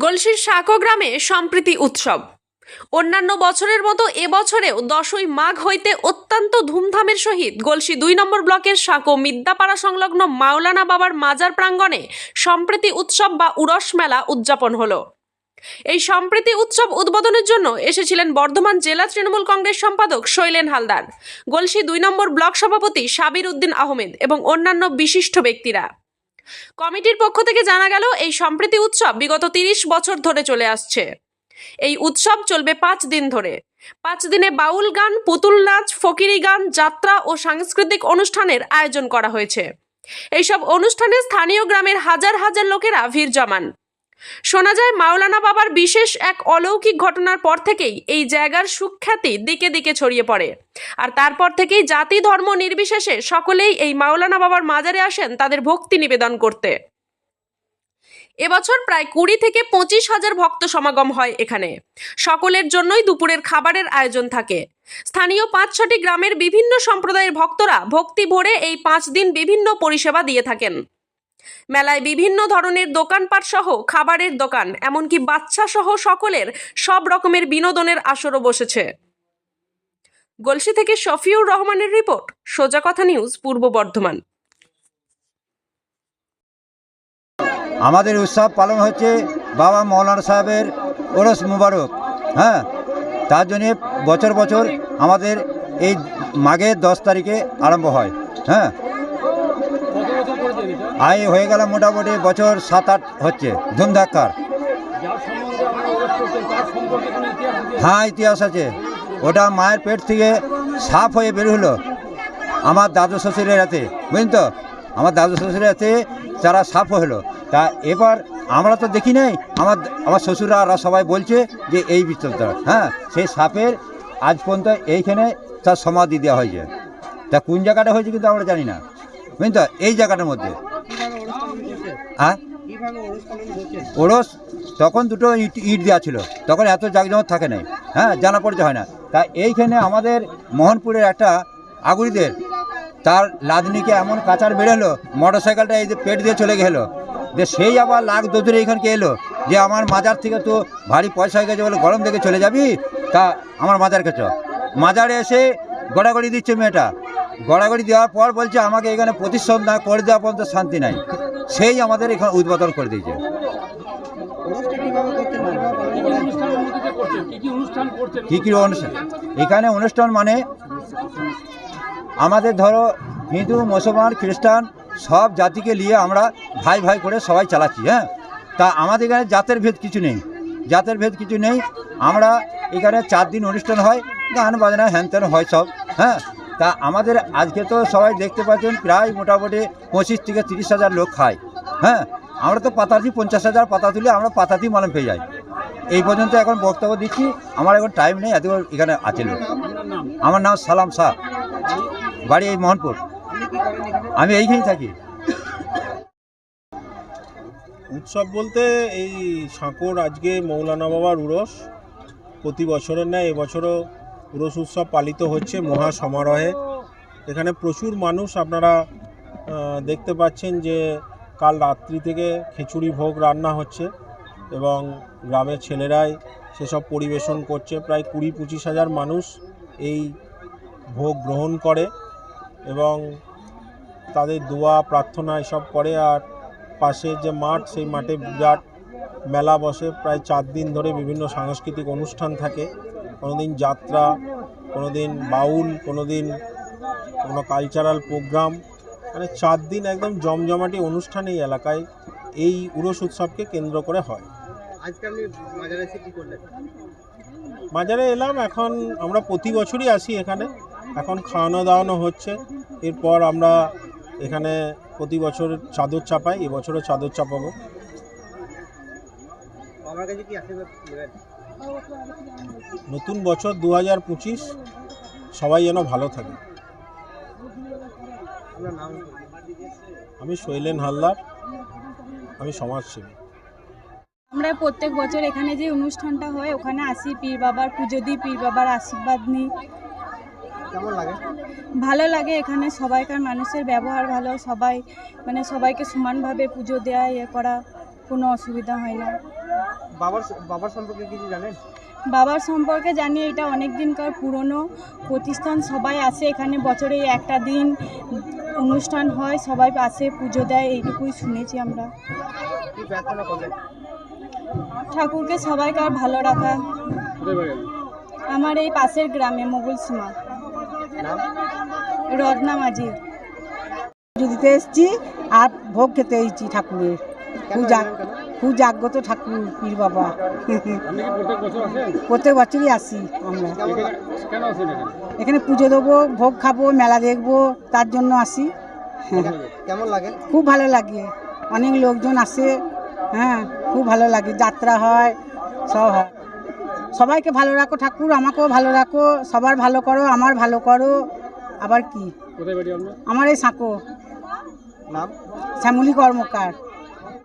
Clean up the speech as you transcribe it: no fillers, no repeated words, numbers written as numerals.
গলসির সাঁকো গ্রামে সম্প্রীতি উৎসব। অন্যান্য বছরের মতো এবছরেও 10ই মাঘ হইতে অত্যন্ত ধুমধামের সহিত গলসি 2 নম্বর ব্লকের সাঁকো মিদ্যাপাড়া সংলগ্ন মাওলানা বাবার মাজার প্রাঙ্গণে সম্প্রীতি উৎসব বা উরস মেলা উদযাপন হলো। এই সম্প্রীতি উৎসব উদ্বোধনের জন্য এসেছিলেন বর্ধমান জেলা তৃণমূল কংগ্রেস সম্পাদক শৈলেন হালদার, গলসি 2 নম্বর ব্লক সভাপতি সাবির উদ্দিন আহমেদ এবং অন্যান্য বিশিষ্ট ব্যক্তিরা। কমিটির পক্ষ থেকে জানা গেল, এই সম্প্রীতি উৎসব বিগত 30 বছর ধরে চলে আসছে। এই উৎসব চলবে 5 দিন ধরে। 5 দিনে বাউল গান, পুতুল নাচ, ফকিরি গান, যাত্রা ও সাংস্কৃতিক অনুষ্ঠানের আয়োজন করা হয়েছে। এইসব অনুষ্ঠানে স্থানীয় গ্রামের হাজার হাজার লোকেরা ভিড় জমান। শোনা যায়, মাওলানা বাবার বিশেষ এক অলৌকিক ঘটনার পর থেকেই এই জায়গার সুখ্যাতি দিকে দিকে ছড়িয়ে পড়ে। আর তারপর থেকেই জাতি ধর্ম নির্বিশেষে সকলেই এই মাওলানা বাবার মাজারে আসেন তাদের ভক্তি নিবেদন করতে। এবছর প্রায় 20 থেকে 25 হাজার ভক্ত সমাগম হয় এখানে। সকলের জন্যই দুপুরের খাবারের আয়োজন থাকে। স্থানীয় 5-6টি গ্রামের বিভিন্ন সম্প্রদায়ের ভক্তরা ভক্তি ভরে এই 5 দিন বিভিন্ন পরিষেবা দিয়ে থাকেন। মেলায় বিভিন্ন ধরনের দোকানপাট সহ খাবারের দোকান, এমনকি বাচ্চা সহ সকলের সব রকমের বিনোদনের আসরও বসেছে। গলসি থেকে শফিউর রহমানের রিপোর্ট, সোজা কথা নিউজ, পূর্ব বর্ধমান। আমাদের উৎসব পালন হচ্ছে বাবা মৌলানা সাহেবের ওরস মুবারক। হ্যাঁ, তার জন্যে বছর বছর আমাদের এই মাঘের 10 তারিখে আরম্ভ হয়। হ্যাঁ, আয় হয়ে গেল মোটামুটি বছর 7-8 হচ্ছে ধুমধাক্কার। হ্যাঁ, ইতিহাস আছে। ওটা মায়ের পেট থেকে সাপ হয়ে বের হলো আমার দাদু শ্বশুরের হাতে, বুঝলেন তো? আমার দাদু শ্বশুরের হাতে তারা সাপ হলো। তা এবার আমরা তো দেখি নাই, আমার শ্বশুররা সবাই বলছে যে এই বৃত্তটা। হ্যাঁ, সেই সাপের আজ পর্যন্ত এইখানে তার সমাধি দেওয়া হয়েছে। তা কোন জায়গাটা হয়েছে কিন্তু আমরা জানি না, বুঝলেন তো? এই জায়গাটার মধ্যে হ্যাঁ ওরস তখন দুটো ইট দেওয়া ছিল, তখন এত জাঁকজমক থাকে নাই। হ্যাঁ, জানা পড়তে হয় না। তা এইখানে আমাদের মোহনপুরের একটা আগুরিদের তার লাদনিকে এমন কাচার বেরোলো, মোটরসাইকেলটা এই যে পেট দিয়ে চলে গেল। যে সেই আবার লাখ দৌড়ে এখানকে এলো যে আমার মাজার থেকে তো ভারী পয়সা হয়ে গেছে, বলে গরম দেখে চলে যাবি, তা আমার মাজার কাছে। মাজারে এসে গড়াগড়ি দিচ্ছে মেয়েটা। গড়াগড়ি দেওয়ার পর বলছে আমাকে এখানে প্রতিশোধ না করে দেওয়া পর্যন্ত শান্তি নাই। সেই আমাদের এখানে উদ্বোধন করে দিয়েছে। কী কী অনুষ্ঠান এখানে? অনুষ্ঠান মানে আমাদের ধরো হিন্দু, মুসলমান, খ্রিস্টান সব জাতিকে নিয়ে আমরা ভাই ভাই করে সবাই চালাচ্ছি। হ্যাঁ, তা আমাদের এখানে জাতের ভেদ কিছু নেই, জাতের ভেদ কিছু নেই। আমরা এখানে 4 দিন অনুষ্ঠান হয়, গান বাজনা হ্যান ত্যান হয় সব। হ্যাঁ, তা আমাদের আজকে তো সবাই দেখতে পাচ্ছেন প্রায় মোটামুটি 25 থেকে 30 হাজার লোক খায়। হ্যাঁ, আমরা তো পাতাতি 50 হাজার পাতা তুলে আমরা পাতাতেই মালুম পেয়ে যাই। এই পর্যন্ত এখন বক্তব্য দিচ্ছি, আমার এখন টাইম নেই, এত এখানে আছে লোক। আমার নাম সালাম শাহ, বাড়ি এই মোহনপুর। আমি এইখানেই থাকি। উৎসব বলতে এই সাঁকোর আজকে মৌলানা বাবার উরস। প্রতি বছরের ন্যায় এবছরও উরস উৎসব পালিত হচ্ছে মহা সমারোহে। এখানে প্রচুর মানুষ আপনারা দেখতে পাচ্ছেন যে কাল রাত্রি থেকে খিচুড়ি ভোগ রান্না হচ্ছে এবং গ্রামের ছেলেরাই সেসব পরিবেশন করছে। প্রায় 20-25 হাজার মানুষ এই ভোগ গ্রহণ করে এবং তাদের দোয়া প্রার্থনা এসব করে। আর পাশে যে মাঠ, সেই মাঠে বিরাট মেলা বসে। প্রায় 4 দিন ধরে বিভিন্ন সাংস্কৃতিক অনুষ্ঠান থাকে। কোনো দিন যাত্রা, কোনো দিন বাউল, কোনো দিন কোনো কালচারাল প্রোগ্রাম। মানে 4 দিন একদম জমজমাটি অনুষ্ঠান এই এলাকায় এই উরস উৎসবকে কেন্দ্র করে হয়। আজকে আপনি মাজারে এসে কী করলেন? মাজারে এলাম। এখন আমরা প্রতি বছরই আসি এখানে। এখন খাওয়ানো দাওয়ানো হচ্ছে। এরপর আমরা এখানে প্রতি বছর চাদর চাপাই, এবছরও চাদর চাপাবো। আমার কাছে কি আশীর্বাদ নেবেন? নতুন বছর 2025 সবাই যেন ভালো থাকে। আপনার নাম? আমি শৈলেন হালদার, আমি সমাজসেবী। আমরা প্রত্যেক বছর এখানে যে অনুষ্ঠানটা হয় ওখানে আসি, পীর বাবার পুজো দিই, পীর বাবার আশীর্বাদ নিই। কেমন লাগে? ভালো লাগে। এখানে সবাইকার মানুষের ব্যবহার ভালো, সবাই মানে সবাইকে সমানভাবে পুজো দেওয়া, ইয়ে করা, কোনো অসুবিধা হয় না। বাবার সম্পর্কে কিছু জানেন? বাবার সম্পর্কে জানি এটা অনেক দিনকার পুরনো প্রতিষ্ঠান, সবাই আসে এখানে, বছরে একটা দিন অনুষ্ঠান হয়, সবাই আসে পুজো দেয়, এইটুকুই শুনেছি আমরা। কি প্রার্থনা করবেন? ঠাকুরকে সবাইকার ভালো রাখা। আমার এই পাশের গ্রামে মোগল সীমা। নাম? রত্না মাঝি। পুজো দিতে এসেছি আর ভোগ খেতে এসেছি ঠাকুরের। কেন এলেন কেন? খুব জাগ্রত ঠাকুর পীর বাবা। প্রত্যেক বছরই আসি আমরা। এখানে পুজো দেবো, ভোগ খাবো, মেলা দেখবো, তার জন্য আসি। কেমন লাগে? খুব ভালো লাগে, অনেক লোকজন আসে। হ্যাঁ, খুব ভালো লাগে, যাত্রা হয়, সব হয়। সবাইকে ভালো রাখো ঠাকুর, আমাকেও ভালো রাখো, সবার ভালো করো, আমার ভালো করো। আবার কি, আমার এই সাঁকো নাম? শ্যামলী কর্মকার।